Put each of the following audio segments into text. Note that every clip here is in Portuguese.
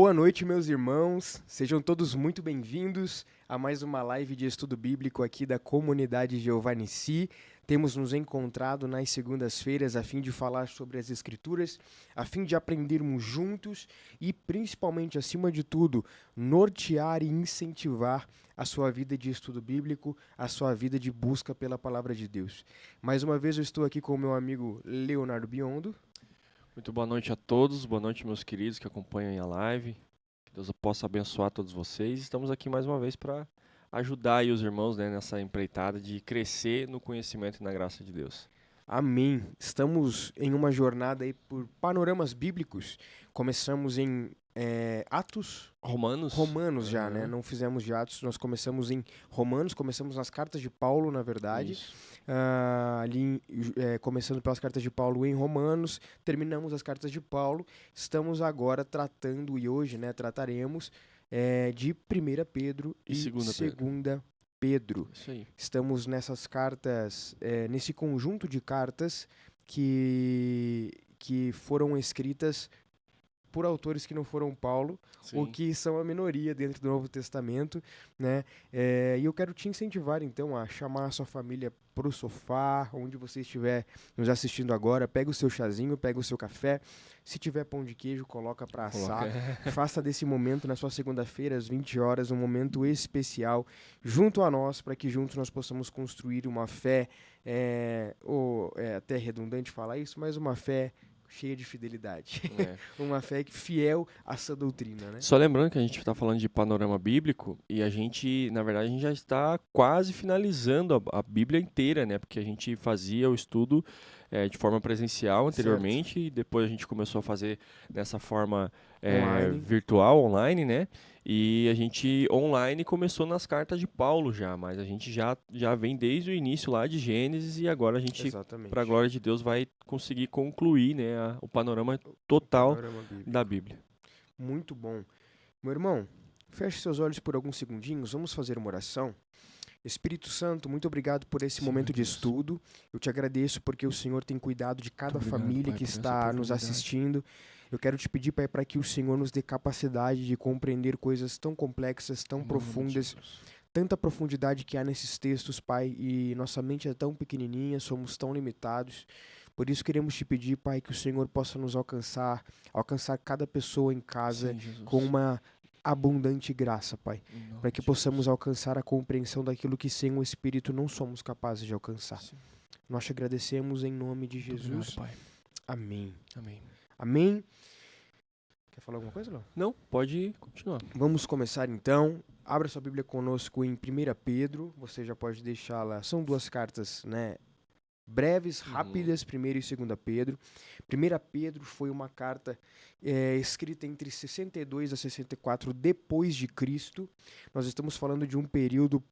Boa noite, meus irmãos. Sejam todos muito bem-vindos a mais uma live de estudo bíblico aqui da comunidade Jeová Nissi. Temos nos encontrado nas segundas-feiras a fim de falar sobre as Escrituras, a fim de aprendermos juntos e, principalmente, acima de tudo, nortear e incentivar a sua vida de estudo bíblico, a sua vida de busca pela palavra de Deus. Mais uma vez eu estou aqui com o meu amigo Leonardo Biondo. Muito boa noite a todos, boa noite meus queridos que acompanham a live. Que Deus possa abençoar todos vocês. Estamos aqui mais uma vez para ajudar aí os irmãos, né, nessa empreitada de crescer no conhecimento e na graça de Deus. Amém. Estamos em uma jornada aí por panoramas bíblicos. Começamos em Atos, Romanos já, né? Aham. Não fizemos de Atos, nós começamos em Romanos, começamos nas cartas de Paulo, na verdade. Isso. Começando pelas cartas de Paulo em Romanos, terminamos as cartas de Paulo. Estamos agora tratando, e hoje, né, trataremos de 1 Pedro E e segunda Pedro. 2 Pedro. Isso aí. Estamos nessas cartas, nesse conjunto de cartas que foram escritas por autores que não foram Paulo, ou Sim. que são a minoria dentro do Novo Testamento, né? E eu quero te incentivar, então, a chamar a sua família pro sofá, onde você estiver nos assistindo agora, pega o seu chazinho, pega o seu café, se tiver pão de queijo, coloca para assar, faça desse momento, na sua segunda-feira, às 20 horas, um momento especial, junto a nós, para que juntos nós possamos construir uma fé, é até redundante falar isso, mas uma fé cheia de fidelidade. É. Uma fé fiel à sua doutrina, né? Só lembrando que a gente está falando de panorama bíblico e a gente, na verdade, a gente já está quase finalizando a Bíblia inteira, né? Porque a gente fazia o estudo de forma presencial anteriormente e depois a gente começou a fazer dessa forma Online. virtual, online, né? E a gente online começou nas cartas de Paulo já, mas a gente já vem desde o início lá de Gênesis e agora a gente, Exatamente. para a glória de Deus, vai conseguir concluir, né, o panorama total Panorama bíblico. da Bíblia. Muito bom. Meu irmão, feche seus olhos por alguns segundinhos, vamos fazer uma oração. Espírito Santo, muito obrigado por esse Sim, momento meu de Deus. estudo. Eu te agradeço porque o Senhor tem cuidado de cada Muito obrigado, família Pai, que por essa está nos oportunidade. assistindo. Eu quero te pedir, Pai, para que o Senhor nos dê capacidade de compreender coisas tão complexas, tão Em nome de profundas, Jesus. tanta profundidade que há nesses textos, Pai, e nossa mente é tão pequenininha, somos tão limitados. Por isso queremos te pedir, Pai, que o Senhor possa nos alcançar cada pessoa em casa Sim, Jesus. com uma abundante graça, Pai, Em nome para que de possamos Jesus. alcançar a compreensão daquilo que sem o Espírito não somos capazes de alcançar. Sim. Nós te agradecemos em nome de Muito Jesus. obrigado, Pai. Amém. Amém. Amém. Quer falar alguma coisa, Léo? Não, pode continuar. Vamos começar então. Abra sua Bíblia conosco em 1 Pedro. Você já pode deixá-la. São duas cartas, né? Breves, rápidas, 1 e 2 Pedro. 1 Pedro foi uma carta escrita entre 62 a 64 depois de Cristo. Nós estamos falando de um período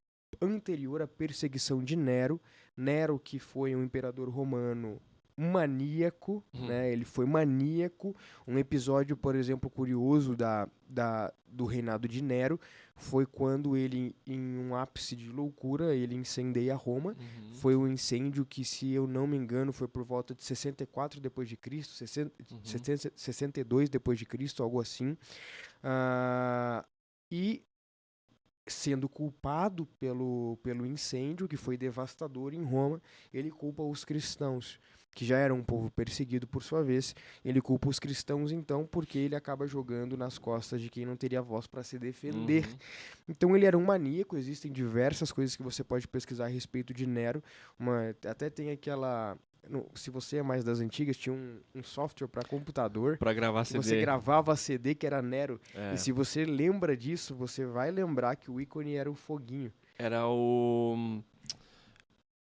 anterior à perseguição de Nero. Nero, que foi um imperador romano maníaco, né? Ele foi maníaco. Um episódio, por exemplo, curioso do reinado de Nero foi quando ele, em um ápice de loucura, ele incendeia Roma. Foi um incêndio que, se eu não me engano, foi por volta de 64 depois de Cristo, 62 depois de Cristo, algo assim. E sendo culpado pelo incêndio, que foi devastador em Roma, ele culpa os cristãos, que já era um povo perseguido por sua vez. Ele culpa os cristãos, então, porque ele acaba jogando nas costas de quem não teria voz para se defender. Então ele era um maníaco. Existem diversas coisas que você pode pesquisar a respeito de Nero. Até tem aquela... Se você é mais das antigas, tinha um software para computador Para gravar que CD. você gravava CD, que era Nero. É. E se você lembra disso, você vai lembrar que o ícone era um foguinho. Era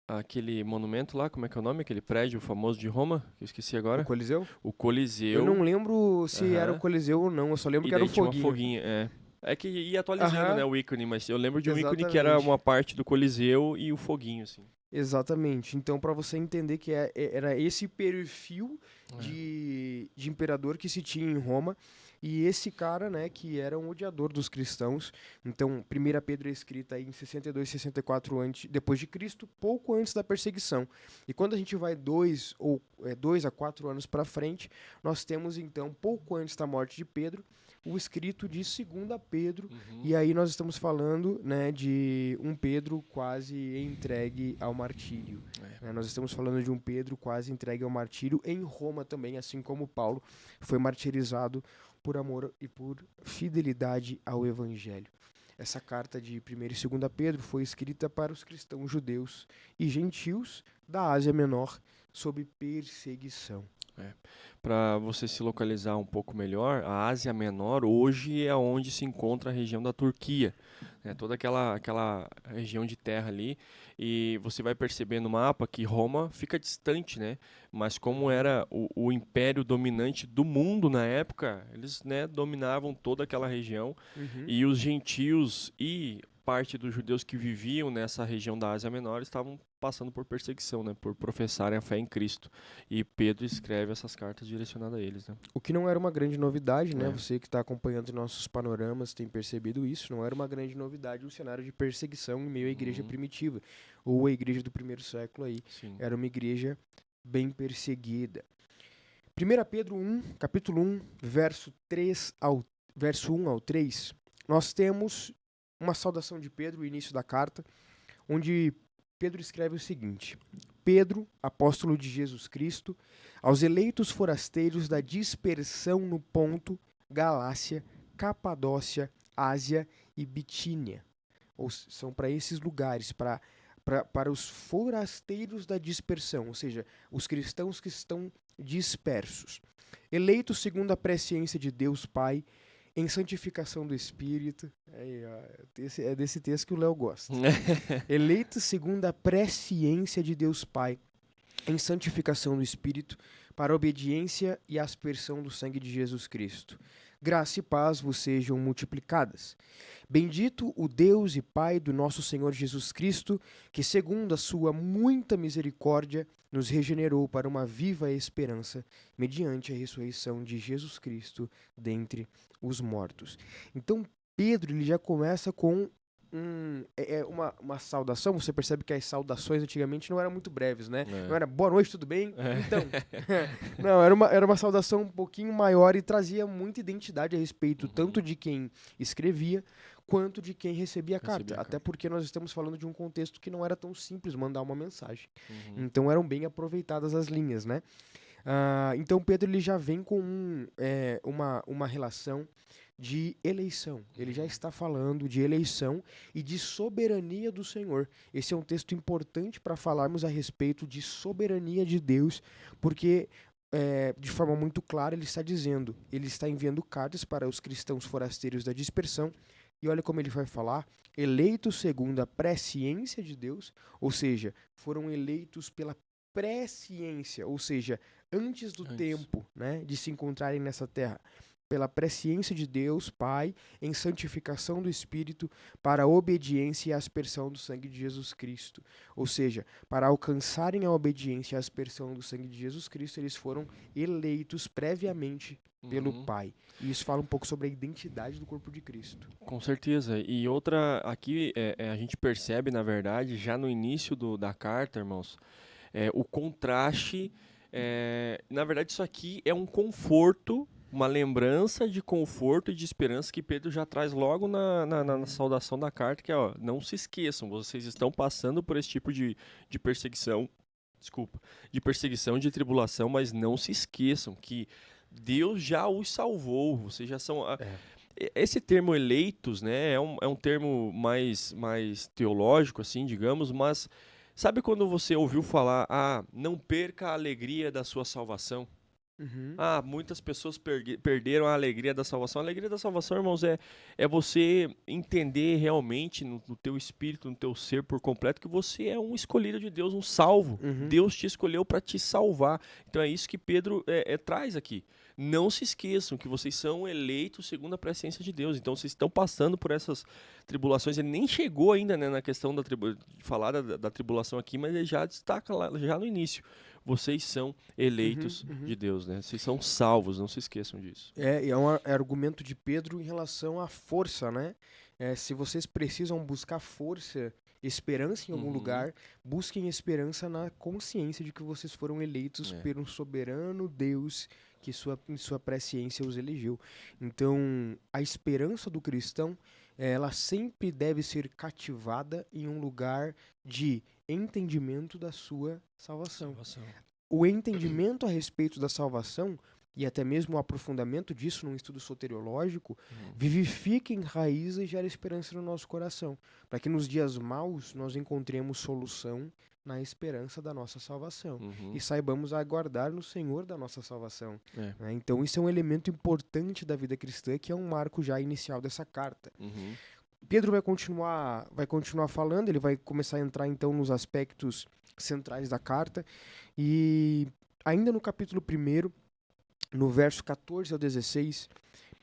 aquele monumento lá, como é que é o nome? Aquele prédio famoso de Roma, que eu esqueci agora. O Coliseu? O Coliseu. Eu não lembro se era o Coliseu ou não, eu só lembro E que era daí um tinha uma foguinho. foguinha, É que ia atualizando, né, o ícone, mas eu lembro de um ícone que era Exatamente. uma parte do Coliseu e o foguinho, assim. Exatamente. Então, para você entender que era esse perfil de imperador que se tinha em Roma, e esse cara, né, que era um odiador dos cristãos. Então, 1 Pedro é escrita aí em 62, 64 depois de Cristo, pouco antes da perseguição. E quando a gente vai 2 a 4 anos para frente, nós temos então, pouco antes da morte de Pedro, o escrito de 2 Pedro, Uhum. e aí nós estamos falando, né, de um Pedro quase entregue ao martírio. Né? Nós estamos falando de um Pedro quase entregue ao martírio em Roma também, assim como Paulo foi martirizado por amor e por fidelidade ao evangelho. Essa carta de 1ª e 2ª Pedro foi escrita para os cristãos judeus e gentios da Ásia Menor sob perseguição. Para você se localizar um pouco melhor, a Ásia Menor hoje é onde se encontra a região da Turquia, né? Toda aquela região de terra ali, e você vai perceber no mapa que Roma fica distante, né? Mas como era o império dominante do mundo na época, eles, né, dominavam toda aquela região, Uhum. e os gentios e parte dos judeus que viviam nessa região da Ásia Menor estavam passando por perseguição, né, por professarem a fé em Cristo. E Pedro escreve essas cartas direcionadas a eles, né? O que não era uma grande novidade, né? É. Você que está acompanhando nossos panoramas tem percebido isso. Não era uma grande novidade o cenário de perseguição em meio à igreja primitiva. Ou a igreja do 1º século aí. Sim. Era uma igreja bem perseguida. 1 Pedro 1, capítulo 1, verso 1 ao 3, nós temos uma saudação de Pedro, o início da carta, onde Pedro escreve o seguinte: Pedro, apóstolo de Jesus Cristo, aos eleitos forasteiros da dispersão no Ponto, Galácia, Capadócia, Ásia e Bitínia. São para esses lugares, para os forasteiros da dispersão, ou seja, os cristãos que estão dispersos. Eleitos segundo a presciência de Deus Pai, em santificação do Espírito. É desse texto que o Léo gosta. Eleitos segundo a presciência de Deus Pai, em santificação do Espírito, para a obediência e aspersão do sangue de Jesus Cristo. Graça e paz vos sejam multiplicadas. Bendito o Deus e Pai do nosso Senhor Jesus Cristo, que segundo a sua muita misericórdia nos regenerou para uma viva esperança, mediante a ressurreição de Jesus Cristo dentre os mortos. Então Pedro ele já começa com uma saudação. Você percebe que as saudações antigamente não eram muito breves, né? Não era boa noite, tudo bem? Então, não, era uma saudação um pouquinho maior e trazia muita identidade a respeito tanto de quem escrevia quanto de quem recebia a carta. Até porque nós estamos falando de um contexto que não era tão simples mandar uma mensagem. Então eram bem aproveitadas as linhas, né? Então Pedro ele já vem com uma relação de eleição. Ele já está falando de eleição e de soberania do Senhor. Esse é um texto importante para falarmos a respeito de soberania de Deus, porque de forma muito clara ele está dizendo, ele está enviando cartas para os cristãos forasteiros da dispersão, e olha como ele vai falar: eleitos segundo a presciência de Deus, ou seja, foram eleitos pela presciência, ou seja, antes do tempo, né, de se encontrarem nessa terra, pela presciência de Deus Pai, em santificação do Espírito, para a obediência e a aspersão do sangue de Jesus Cristo. Ou seja, para alcançarem a obediência e a aspersão do sangue de Jesus Cristo, eles foram eleitos previamente pelo Pai. E isso fala um pouco sobre a identidade do corpo de Cristo. Com certeza. E outra, aqui a gente percebe, na verdade, já no início da carta, irmãos, o contraste. Na verdade, isso aqui é um conforto, uma lembrança de conforto e de esperança que Pedro já traz logo na saudação da carta, que é, ó, não se esqueçam, vocês estão passando por esse tipo de perseguição, de perseguição, de tribulação, mas não se esqueçam que Deus já os salvou, vocês já são... Esse termo eleitos, né, é um termo mais teológico, assim, digamos, mas sabe quando você ouviu falar, não perca a alegria da sua salvação? Muitas pessoas perderam a alegria da salvação. A alegria da salvação, irmãos, é você entender realmente no teu espírito, no teu ser por completo, que você é um escolhido de Deus, um salvo. Deus te escolheu para te salvar. Então é isso que Pedro traz aqui. Não se esqueçam que vocês são eleitos segundo a presciência de Deus. Então vocês estão passando por essas tribulações. Ele nem chegou ainda, né, na questão de falar da tribulação aqui, mas ele já destaca lá, já no início. Vocês são eleitos de Deus, né? Vocês são salvos, não se esqueçam disso. É um argumento de Pedro em relação à força, né? Se vocês precisam buscar força, esperança em algum lugar, busquem esperança na consciência de que vocês foram eleitos por um soberano Deus que em sua presciência os elegeu. Então, a esperança do cristão, ela sempre deve ser cativada em um lugar de entendimento da sua salvação. O entendimento a respeito da salvação e até mesmo o aprofundamento disso num estudo soteriológico vivifica, enraiza e gera esperança no nosso coração, para que nos dias maus nós encontremos solução na esperança da nossa salvação e saibamos aguardar no Senhor da nossa salvação. Né? Então isso é um elemento importante da vida cristã, que é um marco já inicial dessa carta. Pedro vai continuar falando, ele vai começar a entrar então nos aspectos centrais da carta, e ainda no capítulo 1, no verso 14 ao 16,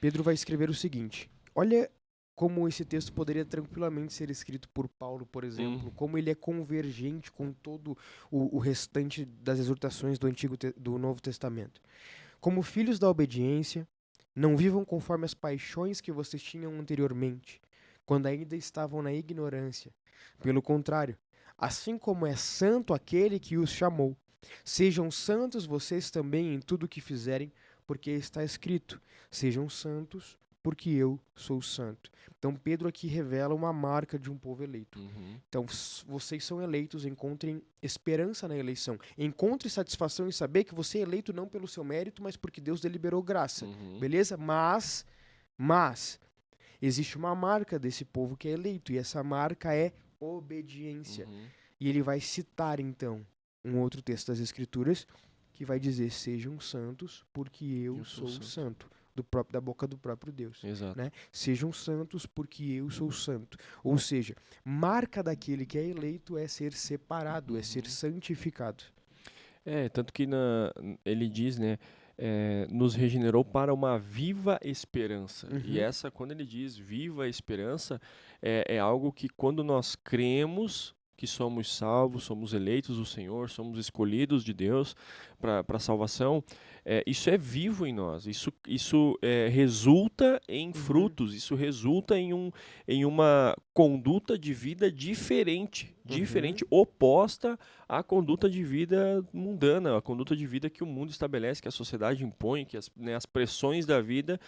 Pedro vai escrever o seguinte: olha como esse texto poderia tranquilamente ser escrito por Paulo, por exemplo, como ele é convergente com todo o restante das exortações do Novo Testamento. Como filhos da obediência, não vivam conforme as paixões que vocês tinham anteriormente, quando ainda estavam na ignorância. Pelo contrário, assim como é santo aquele que os chamou, sejam santos vocês também em tudo o que fizerem, porque está escrito: sejam santos, porque eu sou santo. Então Pedro aqui revela uma marca de um povo eleito. Então vocês são eleitos, encontrem esperança na eleição. Encontre satisfação em saber que você é eleito não pelo seu mérito, mas porque Deus deliberou graça. Beleza? Mas existe uma marca desse povo que é eleito, e essa marca é obediência. E ele vai citar então um outro texto das Escrituras que vai dizer: sejam santos, porque eu sou santo. Da boca do próprio Deus. Exato. Né? Sejam santos, porque eu sou santo. Ou seja, marca daquele que é eleito é ser separado, é ser santificado. Tanto que ele diz, né, nos regenerou para uma viva esperança. E essa, quando ele diz viva esperança, é algo que quando nós cremos que somos salvos, somos eleitos do Senhor, somos escolhidos de Deus para a salvação, isso é vivo em nós, isso resulta em frutos, isso resulta em uma conduta de vida diferente, oposta à conduta de vida mundana, a conduta de vida que o mundo estabelece, que a sociedade impõe, que as pressões da vida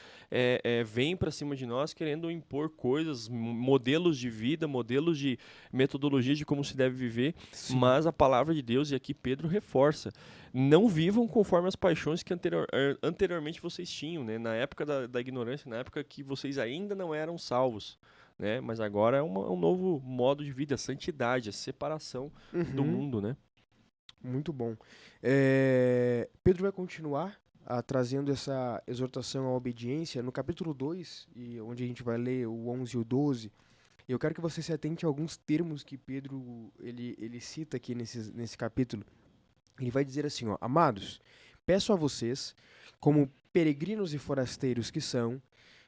vêm para cima de nós querendo impor coisas, modelos de vida, modelos de metodologia de como se deve viver. Sim. Mas a palavra de Deus, e aqui Pedro reforça: não vivam conforme as paixões que anteriormente vocês tinham, né? Na época da ignorância, na época que vocês ainda não eram salvos. Né? Mas agora é um novo modo de vida, a santidade, a separação do mundo, né? Muito bom. Pedro vai continuar trazendo essa exortação à obediência no capítulo 2, onde a gente vai ler o 11 e o 12. Eu quero que você se atente a alguns termos que Pedro ele cita aqui nesse capítulo. Ele vai dizer assim: amados, peço a vocês, como peregrinos e forasteiros que são,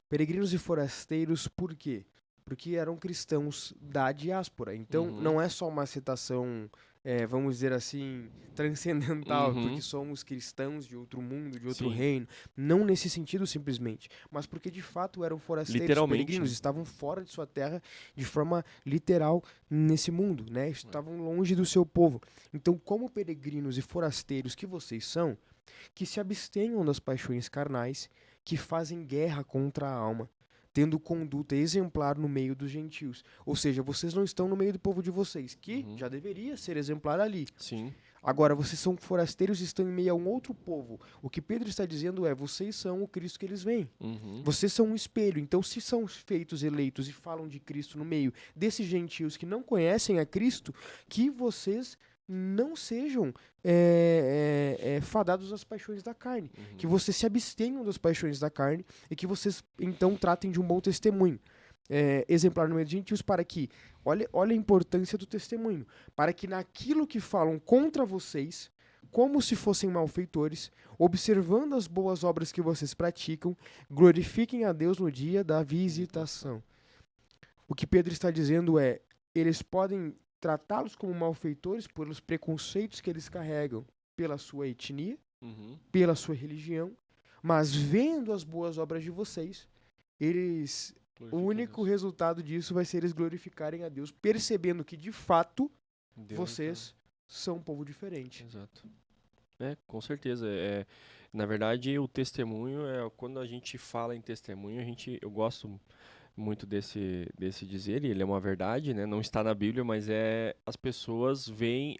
peregrinos e forasteiros por quê? Porque eram cristãos da diáspora. Então, não é só uma citação, vamos dizer assim, transcendental, porque somos cristãos de outro mundo, de outro reino. Não nesse sentido, simplesmente. Mas porque, de fato, eram forasteiros, peregrinos, estavam fora de sua terra de forma literal nesse mundo, né? Estavam longe do seu povo. Então, como peregrinos e forasteiros que vocês são, que se abstenham das paixões carnais, que fazem guerra contra a alma, tendo conduta exemplar no meio dos gentios. Ou seja, vocês não estão no meio do povo de vocês, que já deveria ser exemplar ali. Sim. Agora, vocês são forasteiros e estão em meio a um outro povo. O que Pedro está dizendo é: vocês são o Cristo que eles veem. Vocês são um espelho. Então, se são feitos eleitos e falam de Cristo no meio desses gentios que não conhecem a Cristo, que vocês não sejam fadados às paixões da carne, que vocês se abstenham das paixões da carne e que vocês então tratem de um bom testemunho exemplar no meio dos gentios, para que, olha a importância do testemunho, para que naquilo que falam contra vocês, como se fossem malfeitores, observando as boas obras que vocês praticam, glorifiquem a Deus no dia da visitação. O que Pedro está dizendo é: eles podem tratá-los como malfeitores pelos preconceitos que eles carregam pela sua etnia, pela sua religião, mas vendo as boas obras de vocês, o único resultado disso vai ser eles glorificarem a Deus, percebendo que, de fato, vocês são um povo diferente. Exato. Com certeza. Na verdade, o testemunho quando a gente fala em testemunho, eu gosto muito desse dizer, e ele é uma verdade, né? Não está na Bíblia, mas as pessoas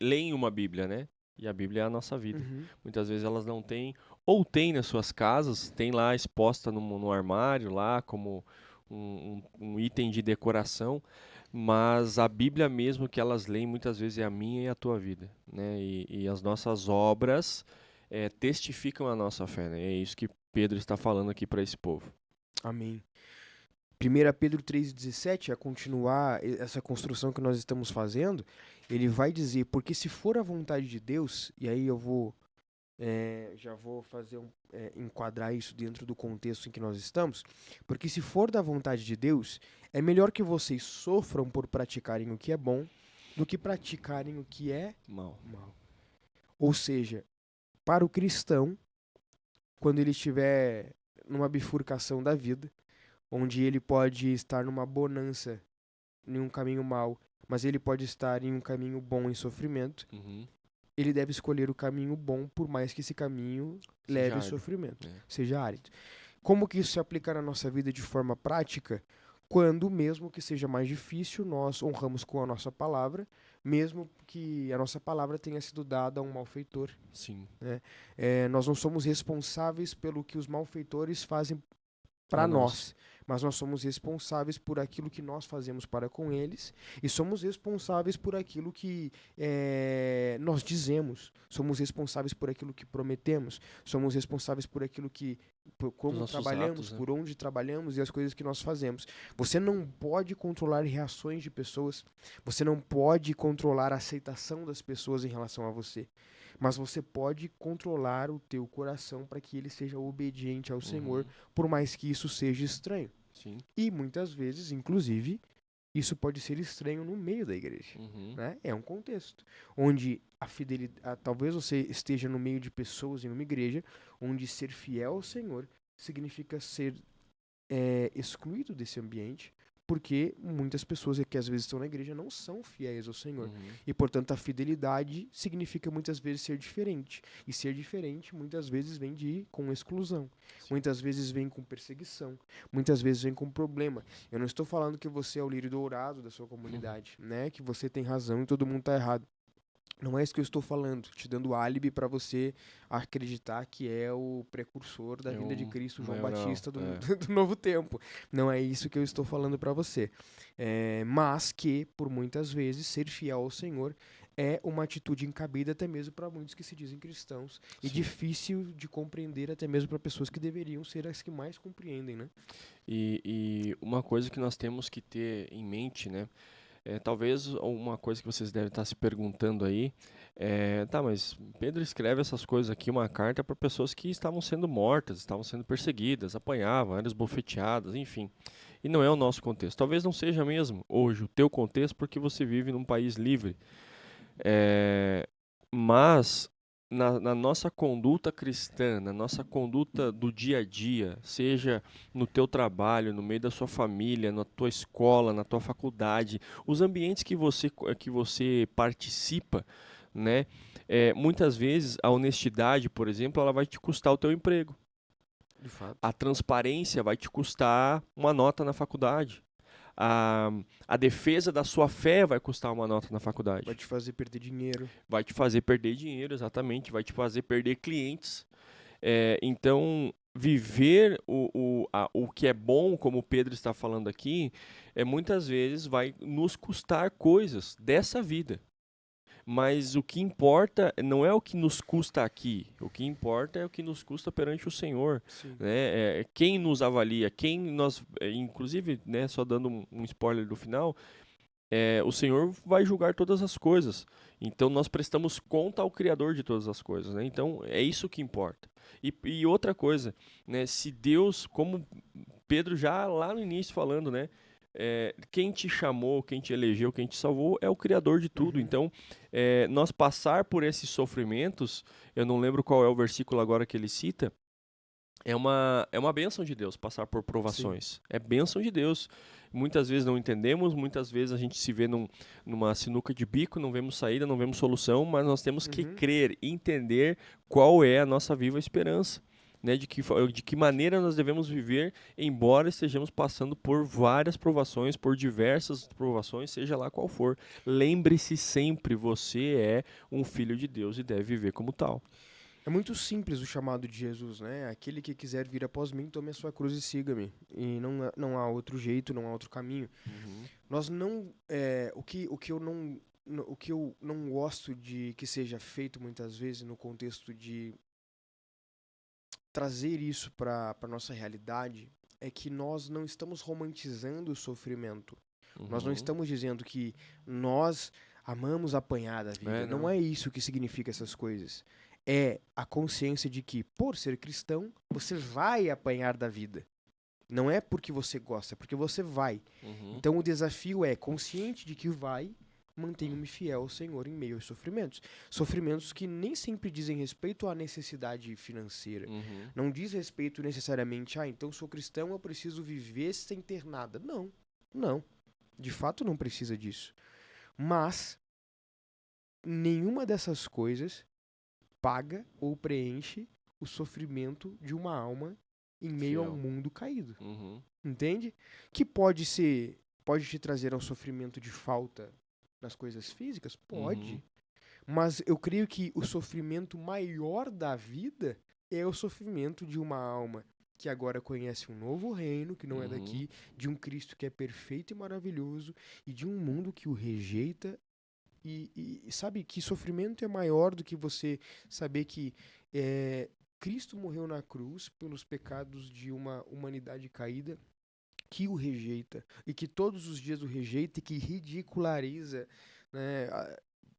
leem uma Bíblia, né? E a Bíblia é a nossa vida. Uhum. Muitas vezes elas não têm, ou têm nas suas casas, tem lá exposta no armário, lá como um item de decoração, mas a Bíblia mesmo que elas leem muitas vezes é a minha e a tua vida, né? E as nossas obras testificam a nossa fé, né? É isso que Pedro está falando aqui para esse povo. Amém. 1 Pedro 3,17, a continuar essa construção que nós estamos fazendo, ele vai dizer, porque se for a vontade de Deus, e aí eu vou já vou fazer enquadrar isso dentro do contexto em que nós estamos, porque se for da vontade de Deus, é melhor que vocês sofram por praticarem o que é bom do que praticarem o que é Mal. mal. Ou seja, para o cristão, quando ele estiver numa bifurcação da vida, onde ele pode estar numa bonança em um caminho mau, mas ele pode estar em um caminho bom em sofrimento, Uhum. ele deve escolher o caminho bom, por mais que esse caminho Seja leve árido. sofrimento, seja árido. Como que isso se aplica na nossa vida de forma prática? Quando, mesmo que seja mais difícil, nós honramos com a nossa palavra, mesmo que a nossa palavra tenha sido dada a um malfeitor. Sim. Nós não somos responsáveis pelo que os malfeitores fazem para Pra nós, mas nós somos responsáveis por aquilo que nós fazemos para com eles e somos responsáveis por aquilo que nós dizemos, somos responsáveis por aquilo que prometemos, somos responsáveis por aquilo que por como nossos trabalhamos, atos, né? por onde trabalhamos e as coisas que nós fazemos. Você não pode controlar reações de pessoas, você não pode controlar a aceitação das pessoas em relação a você. Mas você pode controlar o teu coração para que ele seja obediente ao Senhor, por mais que isso seja estranho. Sim. E muitas vezes, inclusive, isso pode ser estranho no meio da igreja. Né? É um contexto onde a fidelidade, talvez você esteja no meio de pessoas em uma igreja onde ser fiel ao Senhor significa ser excluído desse ambiente, porque muitas pessoas que às vezes estão na igreja não são fiéis ao Senhor. E, portanto, a fidelidade significa muitas vezes ser diferente. E ser diferente muitas vezes vem com exclusão. Sim. Muitas vezes vem com perseguição. Muitas vezes vem com problema. Eu não estou falando que você é o lírio dourado da sua comunidade, né? Que você tem razão e todo mundo está errado. Não é isso que eu estou falando, te dando álibi para você acreditar que é o precursor da vinda de Cristo, João Batista do Novo Tempo. Não é isso que eu estou falando para você. Mas que, por muitas vezes, ser fiel ao Senhor é uma atitude encabida até mesmo para muitos que se dizem cristãos. Sim. E difícil de compreender até mesmo para pessoas que deveriam ser as que mais compreendem, né? E uma coisa que nós temos que ter em mente, né? Talvez uma coisa que vocês devem estar se perguntando aí mas Pedro escreve essas coisas aqui, uma carta para pessoas que estavam sendo mortas, estavam sendo perseguidas, apanhavam, eram esbofeteadas, enfim. E não é o nosso contexto. Talvez não seja mesmo hoje o teu contexto, porque você vive num país livre. Mas na nossa conduta cristã, na nossa conduta do dia a dia, seja no teu trabalho, no meio da sua família, na tua escola, na tua faculdade, os ambientes que você participa, né? Muitas vezes a honestidade, por exemplo, ela vai te custar o teu emprego. De fato. A transparência vai te custar uma nota na faculdade. A defesa da sua fé vai custar uma nota na faculdade. Vai te fazer perder dinheiro. Vai te fazer perder dinheiro, exatamente. Vai te fazer perder clientes. Então, viver o que é bom, como o Pedro está falando aqui, muitas vezes vai nos custar coisas dessa vida. Mas o que importa não é o que nos custa aqui. O que importa é o que nos custa perante o Senhor. Né? Quem nos avalia, quem nós... Inclusive, né, só dando um spoiler do final, o Senhor vai julgar todas as coisas. Então, nós prestamos conta ao Criador de todas as coisas. Né? Então, é isso que importa. E outra coisa, né, se Deus, como Pedro já lá no início falando, né, quem te chamou, quem te elegeu, quem te salvou é o Criador de tudo. Então, nós passar por esses sofrimentos, eu não lembro qual é o versículo agora que ele cita, é uma bênção de Deus passar por provações. É bênção de Deus. Muitas vezes não entendemos, muitas vezes a gente se vê numa sinuca de bico, não vemos saída, não vemos solução, mas nós temos que Uhum. crer, entender qual é a nossa viva esperança. Né, de que maneira nós devemos viver, embora estejamos passando por várias provações, por diversas provações, seja lá qual for. Lembre-se sempre, você é um filho de Deus e deve viver como tal. É muito simples o chamado de Jesus, né? Aquele que quiser vir após mim, tome a sua cruz e siga-me. E não há outro jeito, não há outro caminho. Uhum, Nós não, o que eu não, o que eu não gosto de que seja feito muitas vezes no contexto de trazer isso para nossa realidade é que nós não estamos romantizando o sofrimento. Nós não uhum. estamos dizendo que nós amamos apanhar da vida. É, Não não. é isso que significa essas coisas. É a consciência de que, por ser cristão, você vai apanhar da vida. Não é porque você gosta, é porque você vai. Uhum, Então o desafio é, consciente de que vai, mantenha-me fiel ao Senhor em meio aos sofrimentos. Sofrimentos que nem sempre dizem respeito à necessidade financeira. uhum, Não diz respeito necessariamente, então sou cristão, eu preciso viver sem ter nada. Não, não. De fato não precisa disso. Mas nenhuma dessas coisas paga ou preenche o sofrimento de uma alma em meio a um fiel. mundo caído. Uhum, Entende? Que pode te trazer ao sofrimento de falta nas coisas físicas? uhum, Pode. Mas eu creio que o sofrimento maior da vida é o sofrimento de uma alma que agora conhece um novo reino, que não é uhum, daqui, de um Cristo que é perfeito e maravilhoso, e de um mundo que o rejeita. E sabe que sofrimento é maior do que você saber que Cristo morreu na cruz pelos pecados de uma humanidade caída que o rejeita e que todos os dias o rejeita e que ridiculariza, né?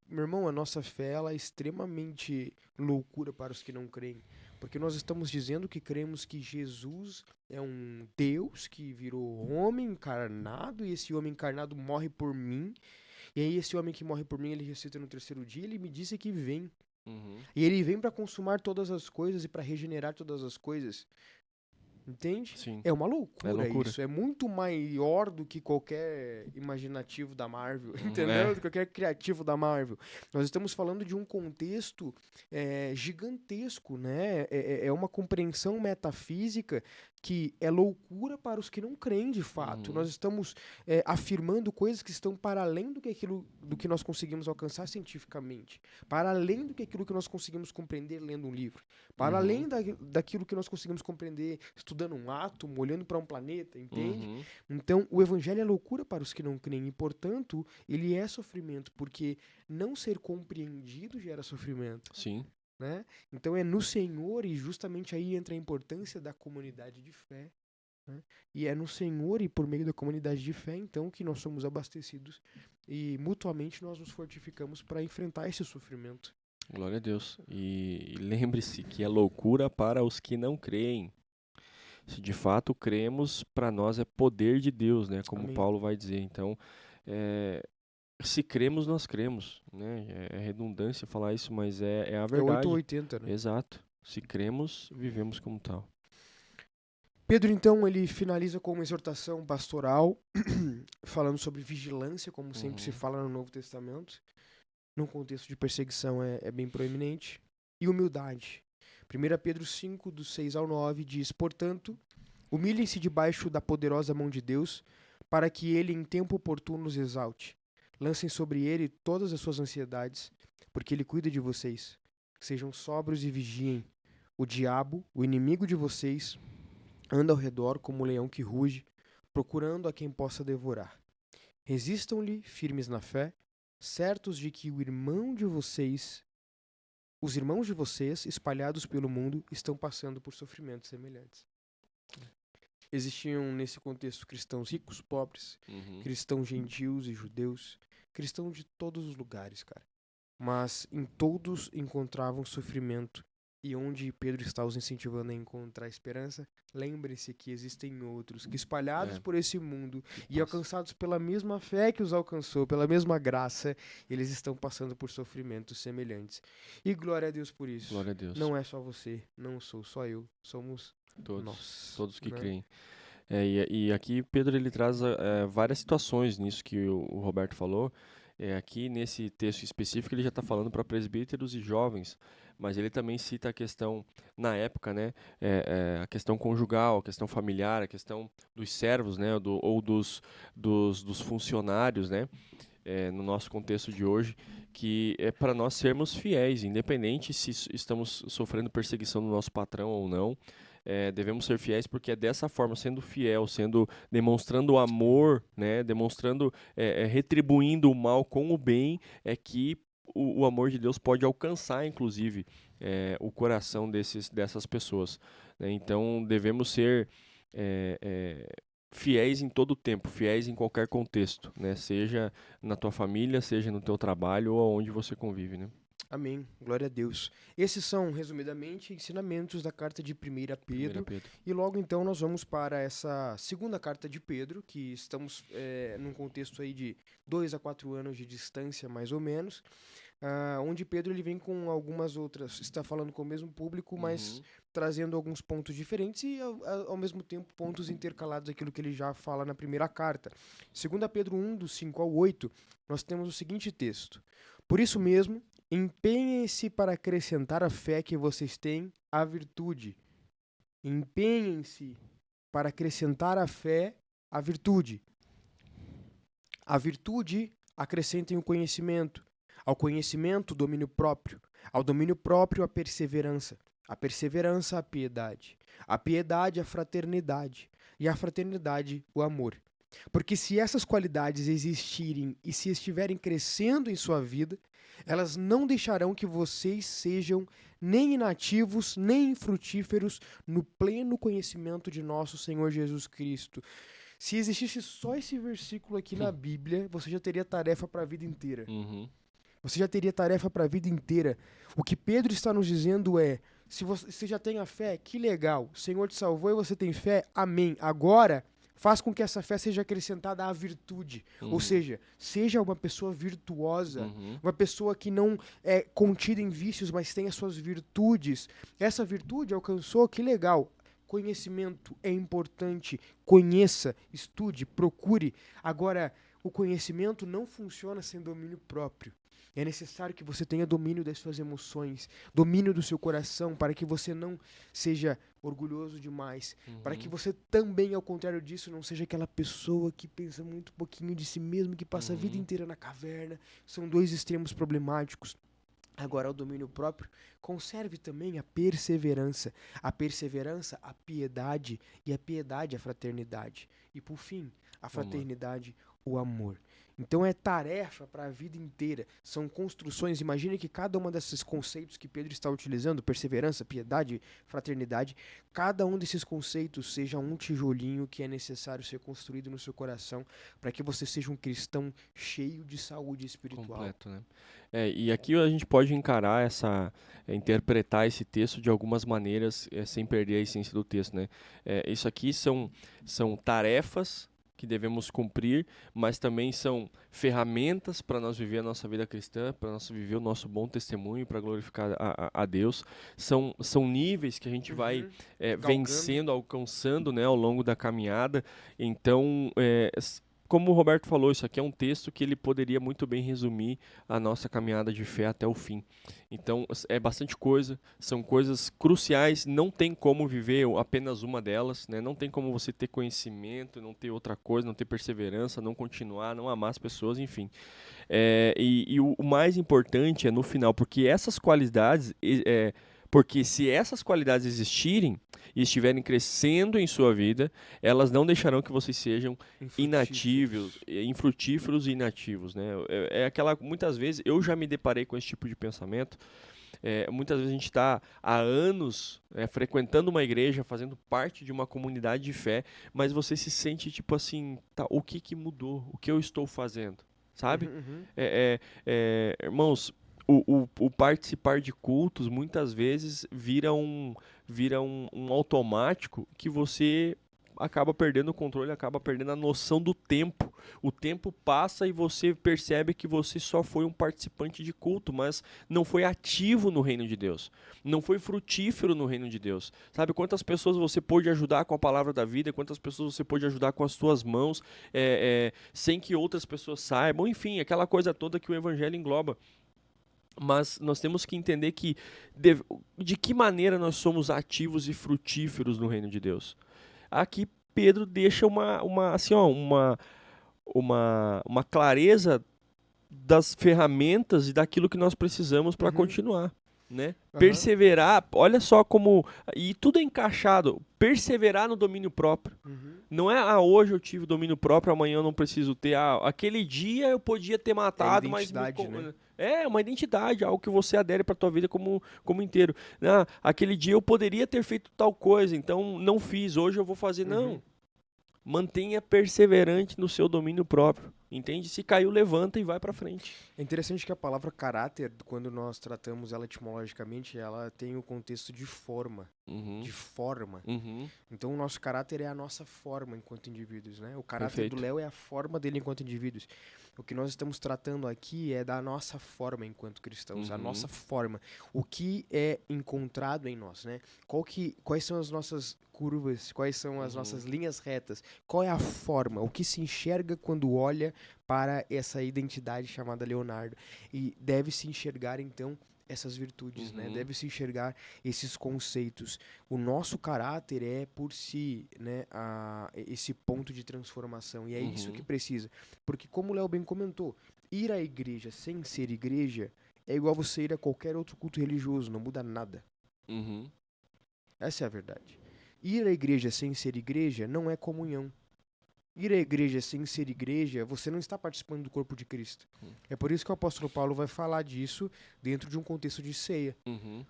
Meu irmão, a nossa fé ela é extremamente loucura para os que não creem, porque nós estamos dizendo que cremos que Jesus é um Deus que virou homem encarnado e esse homem encarnado morre por mim. E aí esse homem que morre por mim, ele ressuscita no terceiro dia, ele me disse que vem. uhum. E ele vem para consumar todas as coisas e para regenerar todas as coisas. Entende? Sim, É uma é loucura loucura. isso. É muito maior do que qualquer imaginativo da Marvel, entendeu? É. Do que qualquer criativo da Marvel. Nós estamos falando de um contexto gigantesco, né? É uma compreensão metafísica que é loucura para os que não creem de fato. Uhum, Nós estamos afirmando coisas que estão para além do que nós conseguimos alcançar cientificamente, para além do que aquilo que nós conseguimos compreender lendo um livro, para uhum, além daquilo que nós conseguimos compreender estudando um átomo, olhando para um planeta, entende? uhum. Então, o evangelho é loucura para os que não creem e, portanto, ele é sofrimento, porque não ser compreendido gera sofrimento, Sim, né? Então, é no Senhor e justamente aí entra a importância da comunidade de fé, né? E é no Senhor e por meio da comunidade de fé, então, que nós somos abastecidos e mutuamente nós nos fortificamos para enfrentar esse sofrimento. glória a Deus. E lembre-se que é loucura para os que não creem. Se de fato cremos, para nós é poder de Deus, né? Como Amém. Paulo vai dizer. Então, é, se cremos, nós cremos, né? É redundância falar isso, mas é a É 8 ou verdade. 80, né? Exato. Se cremos, vivemos como tal. Pedro, então, ele finaliza com uma exortação pastoral, falando sobre vigilância, como sempre se Uhum, fala no Novo Testamento. Num contexto de perseguição é bem proeminente. E humildade. 1 Pedro 5, do 6 ao 9, diz: Portanto, humilhem-se debaixo da poderosa mão de Deus, para que ele em tempo oportuno os exalte. Lancem sobre ele todas as suas ansiedades, porque ele cuida de vocês. Sejam sóbrios e vigiem. O diabo, o inimigo de vocês, anda ao redor como um leão que ruge, procurando a quem possa devorar. Resistam-lhe, firmes na fé, certos de que os irmãos de vocês, espalhados pelo mundo, estão passando por sofrimentos semelhantes. Existiam nesse contexto cristãos ricos, pobres, uhum. cristãos gentios e judeus, cristãos de todos os lugares, cara. Mas em todos encontravam sofrimento. E onde Pedro está os incentivando a encontrar esperança, lembre-se que existem outros que, espalhados É, por esse mundo que e passa. alcançados pela mesma fé que os alcançou, pela mesma graça, eles estão passando por sofrimentos semelhantes. E glória a Deus por isso. Glória a Deus. Não é só você, não sou só eu, somos Todos, Nossa, todos que né? creem. E aqui Pedro ele traz várias situações nisso que o Roberto falou. Aqui nesse texto específico ele já está falando para presbíteros e jovens, mas ele também cita a questão na época, né, a questão conjugal, a questão familiar, a questão dos servos, né, ou dos funcionários, né, no nosso contexto de hoje, que é para nós sermos fiéis, independente se estamos sofrendo perseguição do nosso patrão ou não. Devemos ser fiéis porque é dessa forma, sendo fiel, sendo demonstrando amor, né, demonstrando, retribuindo o mal com o bem, é que o amor de Deus pode alcançar, inclusive, o coração dessas pessoas, né? Então devemos ser é, é, fiéis em todo o tempo, fiéis em qualquer contexto, né? Seja na tua família, seja no teu trabalho ou onde você convive, né? Amém. Glória a Deus. Esses são, resumidamente, ensinamentos da carta de 1 Primeira Pedro. Pedro. E logo então nós vamos para essa segunda carta de Pedro, que estamos num contexto aí de 2 a 4 anos de distância, mais ou menos, onde Pedro ele vem com algumas outras, está falando com o mesmo público, mas Uhum. trazendo alguns pontos diferentes e ao mesmo tempo pontos intercalados daquilo que ele já fala na primeira carta. 2 Pedro 1, do 5 ao 8, nós temos o seguinte texto: Por isso mesmo, empenhem-se para acrescentar à fé que vocês têm a virtude. Empenhem-se para acrescentar à fé a virtude. A virtude acrescentem o conhecimento. Ao conhecimento, o domínio próprio. Ao domínio próprio, a perseverança. A perseverança, a piedade. A piedade, a fraternidade. E a fraternidade, o amor. Porque se essas qualidades existirem e se estiverem crescendo em sua vida, elas não deixarão que vocês sejam nem inativos, nem infrutíferos no pleno conhecimento de nosso Senhor Jesus Cristo. Se existisse só esse versículo aqui na Bíblia, você já teria tarefa para a vida inteira. Uhum. Você já teria tarefa para a vida inteira. O que Pedro está nos dizendo é: se você já tem a fé, que legal. O Senhor te salvou e você tem fé, amém. Agora, faz com que essa fé seja acrescentada à virtude. Ou Uhum. seja, seja uma pessoa virtuosa, Uhum. uma pessoa que não é contida em vícios, mas tem as suas virtudes. Essa virtude alcançou, que legal. Conhecimento é importante. Conheça, estude, procure. Agora, o conhecimento não funciona sem domínio próprio. É necessário que você tenha domínio das suas emoções, domínio do seu coração, para que você não seja orgulhoso demais, para que Uhum. você também, ao contrário disso, não seja aquela pessoa que pensa muito pouquinho de si mesmo, que passa a vida Uhum. inteira na caverna. São dois extremos problemáticos. Agora, o domínio próprio conserve também a perseverança, a piedade, e a piedade, a fraternidade. E, por fim, a Amor. fraternidade, o amor. Então é tarefa para a vida inteira. São construções. Imagine que cada uma desses conceitos que Pedro está utilizando, perseverança, piedade, fraternidade, cada um desses conceitos seja um tijolinho que é necessário ser construído no seu coração para que você seja um cristão cheio de saúde espiritual. Completo, né? E aqui a gente pode encarar interpretar esse texto de algumas maneiras, sem perder a essência do texto, né? Isso aqui são tarefas que devemos cumprir, mas também são ferramentas para nós viver a nossa vida cristã, para nós viver o nosso bom testemunho, para glorificar a Deus. São níveis que a gente vai Galgando. vencendo, alcançando, né, ao longo da caminhada. Então, como o Roberto falou, isso aqui é um texto que ele poderia muito bem resumir a nossa caminhada de fé até o fim. Então, é bastante coisa, são coisas cruciais, não tem como viver apenas uma delas, né? Não tem como você ter conhecimento, não ter outra coisa, não ter perseverança, não continuar, não amar as pessoas, enfim. E o mais importante é no final, porque essas qualidades, porque se essas qualidades existirem e estiverem crescendo em sua vida, elas não deixarão que vocês sejam inativos, infrutíferos e inativos, né? Muitas vezes eu já me deparei com esse tipo de pensamento. Muitas vezes a gente está há anos frequentando uma igreja, fazendo parte de uma comunidade de fé, mas você se sente tipo assim, tá, o que mudou? O que eu estou fazendo? Sabe? Irmãos, o participar de cultos muitas vezes vira um automático que você acaba perdendo o controle, acaba perdendo a noção do tempo. O tempo passa e você percebe que você só foi um participante de culto, mas não foi ativo no reino de Deus. Não foi frutífero no reino de Deus. Sabe quantas pessoas você pôde ajudar com a palavra da vida, quantas pessoas você pôde ajudar com as suas mãos, sem que outras pessoas saibam, enfim, aquela coisa toda que o evangelho engloba. Mas nós temos que entender que de que maneira nós somos ativos e frutíferos no reino de Deus. Aqui Pedro deixa uma clareza das ferramentas e daquilo que nós precisamos para continuar, né? Perseverar, olha só como... E tudo é encaixado. Perseverar no domínio próprio. Não é, hoje eu tive domínio próprio, amanhã eu não preciso ter. Aquele dia eu podia ter matado, mas... Né? É uma identidade, algo que você adere para a tua vida como inteiro. Aquele dia eu poderia ter feito tal coisa, então não fiz, hoje eu vou fazer. Não. Mantenha perseverante no seu domínio próprio. Entende? Se caiu, levanta e vai para frente. É interessante que a palavra caráter, quando nós tratamos ela etimologicamente, ela tem o contexto de forma. De forma. Então o nosso caráter é a nossa forma enquanto indivíduos, né? O caráter do Léo é a forma dele enquanto indivíduos. O que nós estamos tratando aqui é da nossa forma enquanto cristãos, a nossa forma. O que é encontrado em nós, né? Quais são as nossas curvas, quais são as nossas linhas retas, qual é a forma, o que se enxerga quando olha para essa identidade chamada Leonardo. E deve se enxergar, então, essas virtudes, né? Deve se enxergar esses conceitos. O nosso caráter é, por si, né, esse ponto de transformação. E é isso que precisa. Porque, como o Léo bem comentou, ir à igreja sem ser igreja é igual você ir a qualquer outro culto religioso, não muda nada. Essa é a verdade. Ir à igreja sem ser igreja não é comunhão. Ir à igreja sem ser igreja, você não está participando do corpo de Cristo. É por isso que o apóstolo Paulo vai falar disso dentro de um contexto de ceia.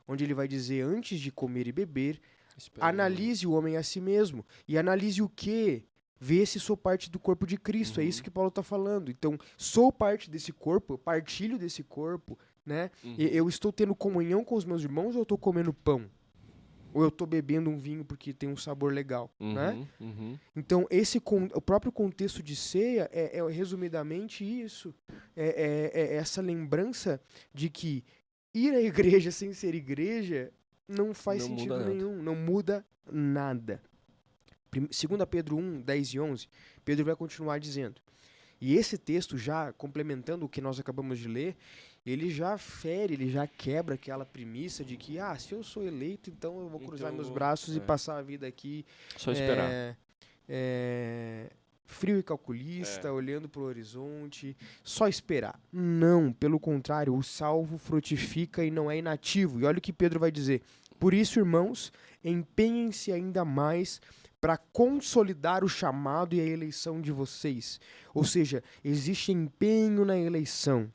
Onde ele vai dizer, antes de comer e beber, analise o homem a si mesmo. E analise o quê? Vê se sou parte do corpo de Cristo. É isso que Paulo está falando. Então, sou parte desse corpo, partilho desse corpo, né? Eu estou tendo comunhão com os meus irmãos ou eu estou comendo pão? Ou eu estou bebendo um vinho porque tem um sabor legal, né? Então, o próprio contexto de ceia é resumidamente isso. É essa lembrança de que ir à igreja sem ser igreja não faz sentido nenhum, não muda nada. 2 Pedro 1, 10 e 11, Pedro vai continuar dizendo. E esse texto, já complementando o que nós acabamos de ler, ele já quebra aquela premissa de que, se eu sou eleito, então eu vou cruzar meus braços e passar a vida aqui... Só esperar. Frio e calculista, olhando para o horizonte, só esperar. Não, pelo contrário, o salvo frutifica e não é inativo. E olha o que Pedro vai dizer. Por isso, irmãos, empenhem-se ainda mais para consolidar o chamado e a eleição de vocês. Ou seja, existe empenho na eleição.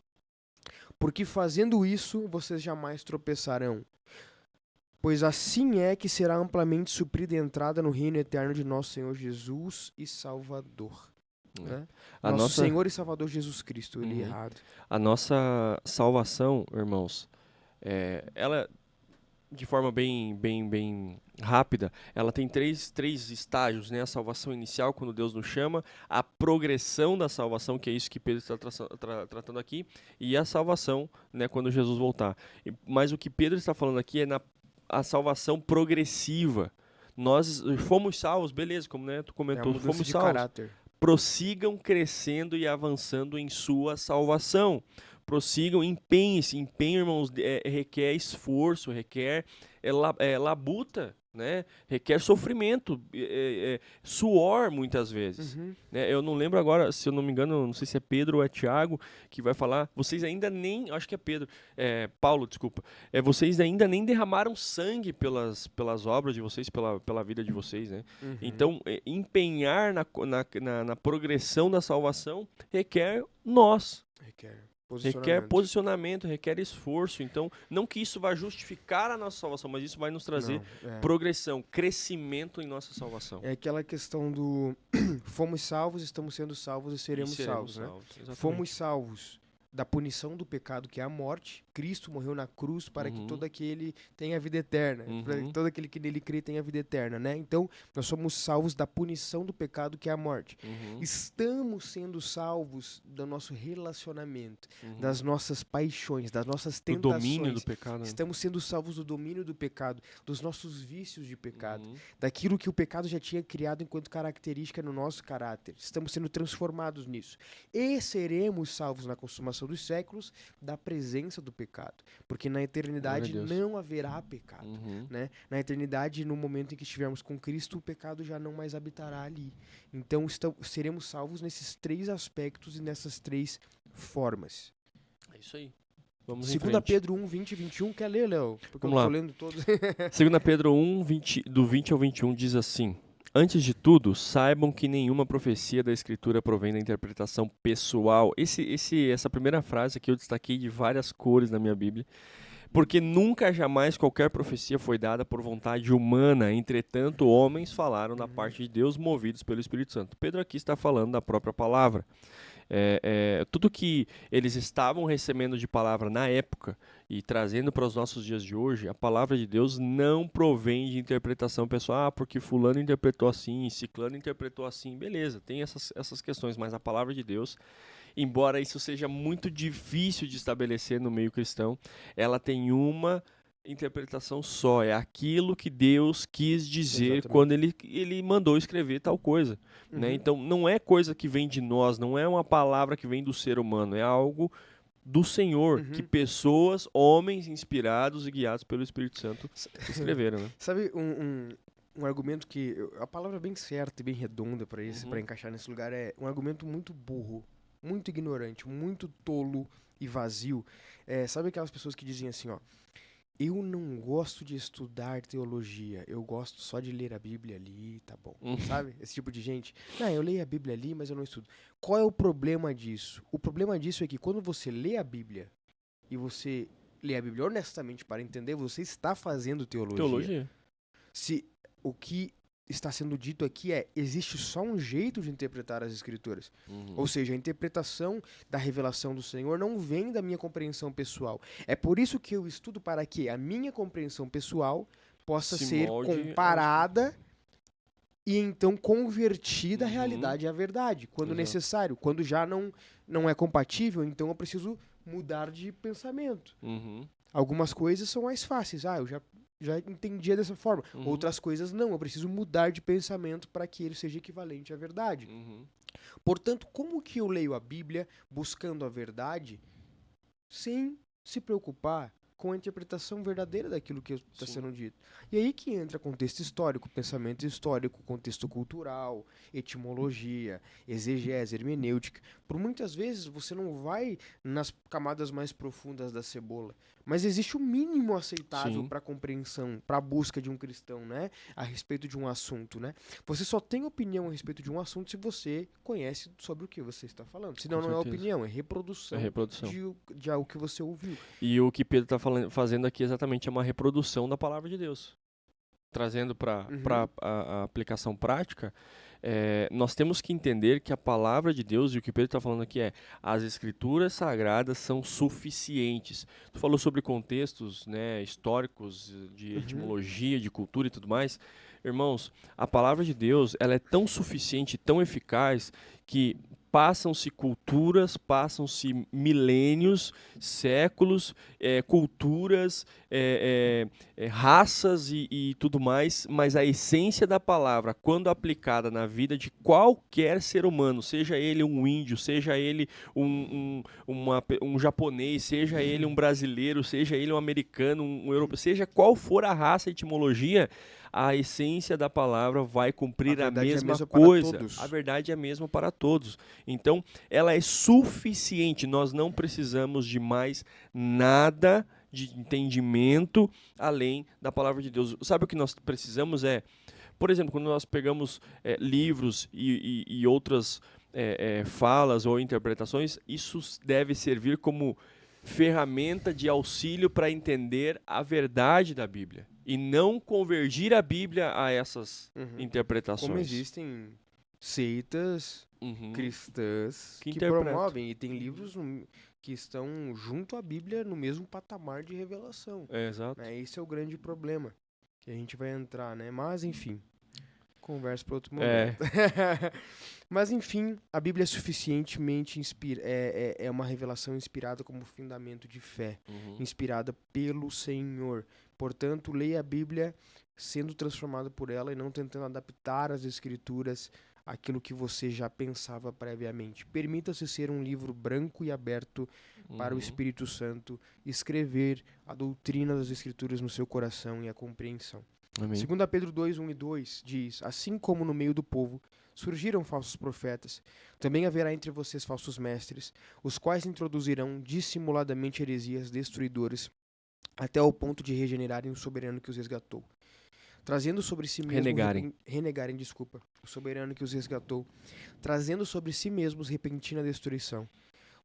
Porque fazendo isso, vocês jamais tropeçarão. Pois assim é que será amplamente suprida a entrada no reino eterno de nosso Senhor Jesus e Salvador. Né? Senhor e Salvador Jesus Cristo, ele errado. A nossa salvação, irmãos, ela, de forma bem rápida, ela tem três estágios, né? A salvação inicial, quando Deus nos chama, a progressão da salvação, que é isso que Pedro está tratando aqui, e a salvação, né, quando Jesus voltar. Mas o que Pedro está falando aqui é a salvação progressiva. Nós fomos salvos, beleza, como, né, tu comentou, fomos salvos. Caráter. Prossigam crescendo e avançando em sua salvação. Prossigam, empenhem-se. Empenho, irmãos, requer esforço, requer labuta, né? Requer sofrimento, suor, muitas vezes. Né? Eu não lembro agora, se eu não me engano, não sei se é Pedro ou é Tiago, que vai falar, vocês ainda nem, acho que é Pedro, Paulo, desculpa, vocês ainda nem derramaram sangue pelas obras de vocês, pela vida de vocês, né? Então, empenhar na progressão da salvação requer nós. Requer posicionamento, requer esforço. Então, não que isso vai justificar a nossa salvação, mas isso vai nos trazer progressão, crescimento em nossa salvação. É aquela questão do fomos salvos, estamos sendo salvos e seremos salvos, né? Fomos salvos da punição do pecado, que é a morte. Cristo morreu na cruz para que Uhum. todo aquele tenha vida eterna, para que todo aquele que nele crê tenha vida eterna, né? Então, nós somos salvos da punição do pecado, que é a morte. Uhum. Estamos sendo salvos do nosso relacionamento, Uhum. das nossas paixões, das nossas Do domínio do tentações. pecado. Né? Estamos sendo salvos do domínio do pecado, dos nossos vícios de pecado, Uhum. daquilo que o pecado já tinha criado enquanto característica no nosso caráter. Estamos sendo transformados nisso. E seremos salvos na consumação dos séculos da presença do pecado. Porque na eternidade Glória a Deus. não haverá pecado. Uhum. Né? Na eternidade, no momento em que estivermos com Cristo, o pecado já não mais habitará ali. Então seremos salvos nesses 3 aspectos e nessas 3 formas. É isso aí. Vamos em 2 frente. Pedro 1, 20 e 21. Quer ler, Léo? Porque Vamos eu lá. tô lendo todos. 2 Pedro 1, do 20 ao 21 diz assim: Antes de tudo, saibam que nenhuma profecia da Escritura provém da interpretação pessoal. Essa primeira frase aqui eu destaquei de várias cores na minha Bíblia. Porque nunca, jamais, qualquer profecia foi dada por vontade humana. Entretanto, homens falaram da parte de Deus, movidos pelo Espírito Santo. Pedro aqui está falando da própria palavra. Tudo que eles estavam recebendo de palavra na época e trazendo para os nossos dias de hoje, a palavra de Deus não provém de interpretação pessoal. Ah, porque fulano interpretou assim, ciclano interpretou assim. Beleza, tem essas questões, mas a palavra de Deus, embora isso seja muito difícil de estabelecer no meio cristão, ela tem uma interpretação só. É aquilo que Deus quis dizer. Exatamente. Quando ele mandou escrever tal coisa. Né? Então, não é coisa que vem de nós, não é uma palavra que vem do ser humano, é algo do Senhor, que pessoas, homens inspirados e guiados pelo Espírito Santo escreveram. Né? Sabe um argumento que... A palavra bem certa e bem redonda para encaixar nesse lugar é um argumento muito burro, muito ignorante, muito tolo e vazio. Sabe aquelas pessoas que dizem assim, ó: eu não gosto de estudar teologia, eu gosto só de ler a Bíblia ali, tá bom. Sabe? Esse tipo de gente. Não, eu leio a Bíblia ali, mas eu não estudo. Qual é o problema disso? O problema disso é que quando você lê a Bíblia, e você lê a Bíblia honestamente para entender, você está fazendo teologia. Se o que está sendo dito aqui existe só um jeito de interpretar as Escrituras. Ou seja, a interpretação da revelação do Senhor não vem da minha compreensão pessoal. É por isso que eu estudo, para que a minha compreensão pessoal possa ser comparada e então convertida à realidade e à verdade, quando necessário. Quando já não é compatível, então eu preciso mudar de pensamento. Algumas coisas são mais fáceis. Eu já entendia dessa forma. Outras coisas não, eu preciso mudar de pensamento para que ele seja equivalente à verdade. Portanto, como que eu leio a Bíblia buscando a verdade sem se preocupar com a interpretação verdadeira daquilo que está sendo dito? E aí que entra contexto histórico, pensamento histórico, contexto cultural, etimologia, exegese, hermenêutica. Por muitas vezes você não vai nas camadas mais profundas da cebola, mas existe o mínimo aceitável para a compreensão, para a busca de um cristão, né, a respeito de um assunto, né? Você só tem opinião a respeito de um assunto se você conhece sobre o que você está falando. Senão não é opinião, é reprodução, de algo que você ouviu. E o que Pedro está fazendo aqui exatamente é uma reprodução da palavra de Deus. Trazendo para a aplicação prática, nós temos que entender que a palavra de Deus, e o que Pedro está falando aqui as Escrituras Sagradas são suficientes. Tu falou sobre contextos, né, históricos, de etimologia, de cultura e tudo mais. Irmãos, a palavra de Deus, ela é tão suficiente, tão eficaz, que passam-se culturas, passam-se milênios, séculos, culturas, raças e tudo mais, mas a essência da palavra, quando aplicada na vida de qualquer ser humano, seja ele um índio, seja ele um japonês, seja ele um brasileiro, seja ele um americano, um europeu, seja qual for a raça e etimologia, a essência da palavra vai cumprir a mesma coisa. A verdade é a mesma para todos. Então, ela é suficiente. Nós não precisamos de mais nada de entendimento além da palavra de Deus. Sabe o que nós precisamos por exemplo, quando nós pegamos livros e outras falas ou interpretações, isso deve servir como ferramenta de auxílio para entender a verdade da Bíblia e não convergir a Bíblia a essas interpretações. Como existem seitas cristãs que promovem, e tem livros que estão junto à Bíblia no mesmo patamar de revelação. Exato. Né? Esse é o grande problema que a gente vai entrar, né? Mas, enfim, conversa para outro momento. Mas, enfim, a Bíblia é suficientemente é uma revelação inspirada como fundamento de fé, inspirada pelo Senhor. Portanto, leia a Bíblia sendo transformado por ela e não tentando adaptar as Escrituras àquilo que você já pensava previamente. Permita-se ser um livro branco e aberto para o Espírito Santo escrever a doutrina das Escrituras no seu coração e a compreensão. Amém. 2 Pedro 2, 1 e 2 diz: assim como no meio do povo surgiram falsos profetas, também haverá entre vocês falsos mestres, os quais introduzirão dissimuladamente heresias destruidoras, até ao ponto de regenerarem o soberano que os resgatou. Trazendo sobre si mesmos... Renegarem, o soberano que os resgatou. Trazendo sobre si mesmos repentina destruição.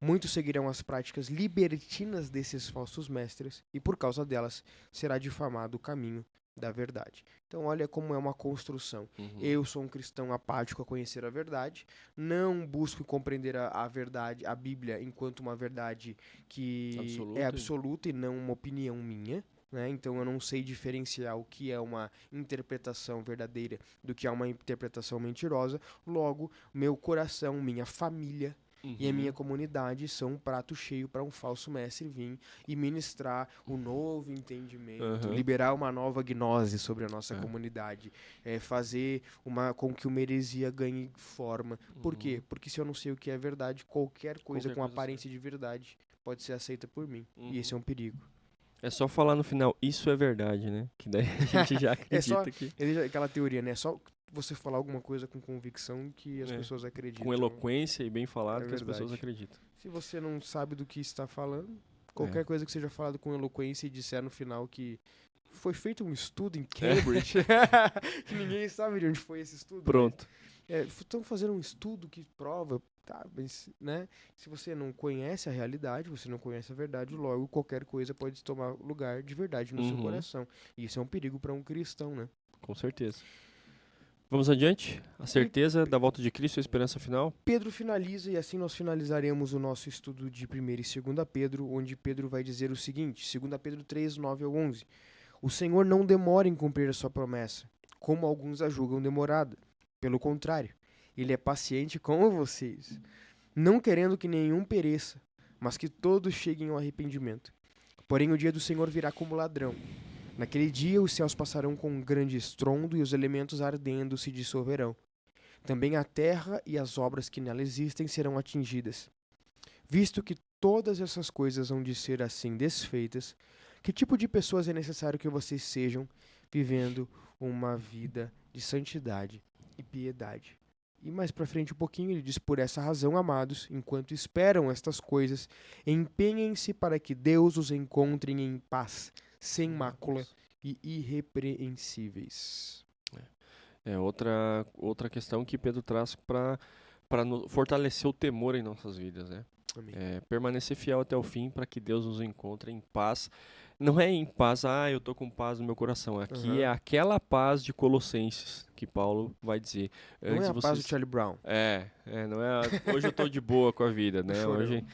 Muitos seguirão as práticas libertinas desses falsos mestres, e por causa delas será difamado o caminho da verdade. Então olha como é uma construção. Eu sou um cristão apático a conhecer a verdade, não busco compreender a verdade, a Bíblia, enquanto uma verdade que é absoluta e não uma opinião minha. Né? Então eu não sei diferenciar o que é uma interpretação verdadeira do que é uma interpretação mentirosa. Logo, meu coração, minha família e a minha comunidade são um prato cheio para um falso mestre vir e ministrar um novo entendimento, liberar uma nova gnose sobre a nossa comunidade, fazer com que uma heresia ganhe forma. Por quê? Porque se eu não sei o que é verdade, qualquer coisa com aparência de verdade pode ser aceita por mim. E esse é um perigo. É só falar no final, isso é verdade, né? Que daí a gente já acredita que... Aquela teoria, né? Só você falar alguma coisa com convicção que as pessoas acreditam. Com eloquência e bem falado que as pessoas acreditam. Se você não sabe do que está falando, qualquer coisa que seja falado com eloquência e disser no final que foi feito um estudo em Cambridge, que ninguém sabe de onde foi esse estudo. Pronto. Estão fazendo um estudo que prova, tá, mas, né? Se você não conhece a realidade, você não conhece a verdade, logo qualquer coisa pode tomar lugar de verdade no seu coração. E isso é um perigo para um cristão, né? Com certeza. Vamos adiante? A certeza da volta de Cristo e a esperança final? Pedro finaliza, e assim nós finalizaremos o nosso estudo de 1 e 2 Pedro, onde Pedro vai dizer o seguinte, 2 Pedro 3, 9 ao 11. O Senhor não demora em cumprir a sua promessa, como alguns a julgam demorada. Pelo contrário, ele é paciente com vocês, não querendo que nenhum pereça, mas que todos cheguem ao arrependimento. Porém, o dia do Senhor virá como ladrão. Naquele dia os céus passarão com um grande estrondo e os elementos ardendo se dissolverão. Também a terra e as obras que nela existem serão atingidas. Visto que todas essas coisas hão de ser assim desfeitas, que tipo de pessoas é necessário que vocês sejam, vivendo uma vida de santidade e piedade? E mais pra frente um pouquinho ele diz: por essa razão, amados, enquanto esperam estas coisas, empenhem-se para que Deus os encontre em paz, sem mácula e irrepreensíveis. Outra questão que Pedro traz para fortalecer o temor em nossas vidas, né? Permanecer fiel até o fim para que Deus nos encontre em paz. Não é em paz, eu tô com paz no meu coração. Aqui é aquela paz de Colossenses que Paulo vai dizer. Não é a paz do Charlie Brown. Não é. Hoje eu tô de boa com a vida, né? Hoje,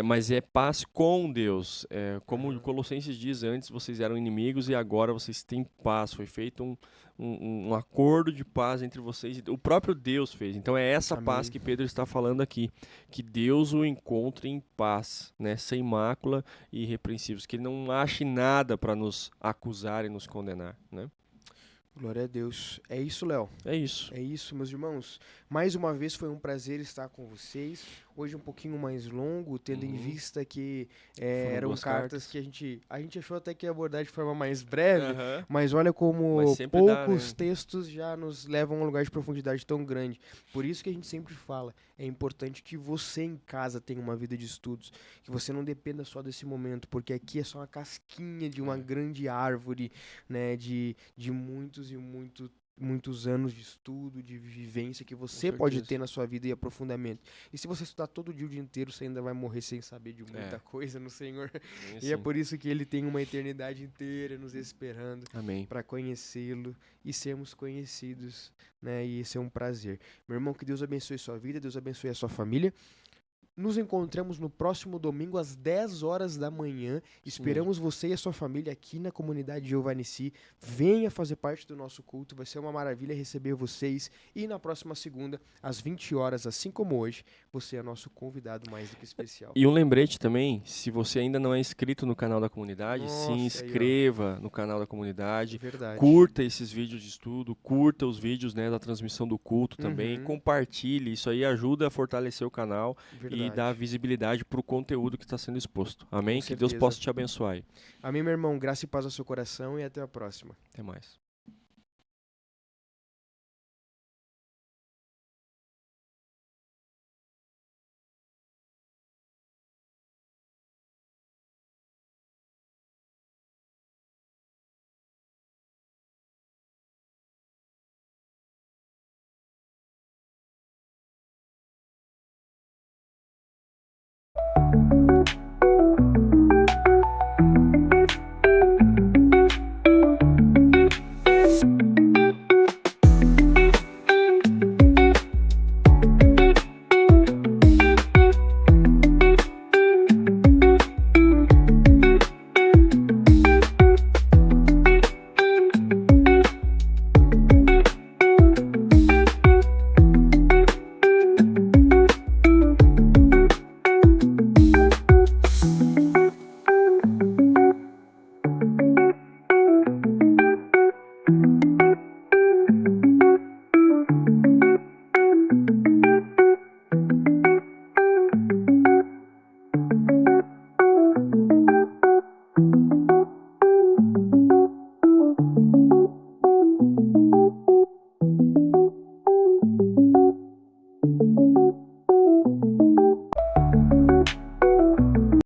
mas é paz com Deus. Como Colossenses diz, antes vocês eram inimigos e agora vocês têm paz. Foi feito um acordo de paz entre vocês. O próprio Deus fez. Então é essa paz que Pedro está falando aqui. Que Deus o encontre em paz, né? Sem mácula e irrepreensíveis. Que ele não ache nada para nos acusar e nos condenar, né? Glória a Deus. É isso, Léo. É isso. É isso, meus irmãos. Mais uma vez foi um prazer estar com vocês. Hoje um pouquinho mais longo, tendo em vista que eram cartas que a gente achou até que ia abordar de forma mais breve, mas olha como poucos textos já nos levam a um lugar de profundidade tão grande. Por isso que a gente sempre fala, é importante que você em casa tenha uma vida de estudos, que você não dependa só desse momento, porque aqui é só uma casquinha de uma grande árvore, né, de muitos e muitos anos de estudo, de vivência que você pode ter na sua vida e aprofundamento. E se você estudar todo dia o dia inteiro, você ainda vai morrer sem saber de muita coisa no Senhor. E é por isso que ele tem uma eternidade inteira nos esperando para conhecê-lo e sermos conhecidos, né? E esse é um prazer. Meu irmão, que Deus abençoe sua vida, Deus abençoe a sua família. Nos encontramos no próximo domingo às 10 horas da manhã. Esperamos você e a sua família aqui na comunidade Giovanici. Venha fazer parte do nosso culto, vai ser uma maravilha receber vocês. E na próxima segunda, às 20 horas, assim como hoje, você é nosso convidado mais do que especial. E um lembrete também, se você ainda não é inscrito no canal da comunidade, Nossa, se aí, ó. inscreva no canal da comunidade. Verdade. Curta esses vídeos de estudo, curta os vídeos, né, da transmissão do culto também, Uhum. compartilhe, isso aí ajuda a fortalecer o canal Verdade. e dar visibilidade para o conteúdo que está sendo exposto. Amém? Com Que Deus certeza. possa te abençoar aí. Amém, meu irmão. Graça e paz ao seu coração e até a próxima. Até mais.